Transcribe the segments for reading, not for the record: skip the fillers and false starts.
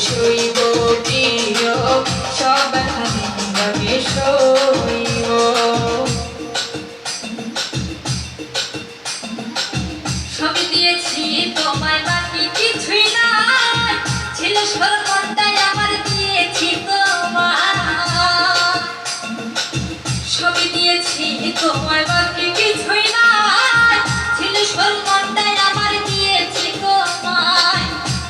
শৈব প্রিয় সবখানি রবে শৈব। সবই দিয়েছি তোমায় বাকি কিছুই নাই, ছিল সর্বদাই আমার দিয়েছি তোমায়। সবই দিয়েছি তোমায় বাকি কিছুই নাই, ছিল সর্বদাই আমার দিয়েছি তোমায়।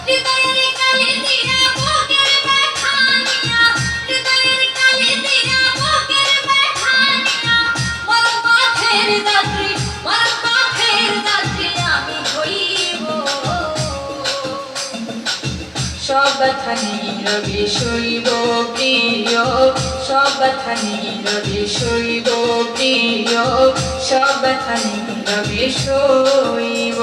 হৃদয়ের কালি দিয়া বুকের ব্যথা নিয়া, হৃদয়ের কালি দিয়া বুকের ব্যথা নিয়া, মরণ পথের যাত্রী, মরণ পথের যাত্রী আমি হইব। সবখানি রবে শৈব প্রিয় সবখানি রবে শৈব প্রিয় সবখানি রবে শৈব।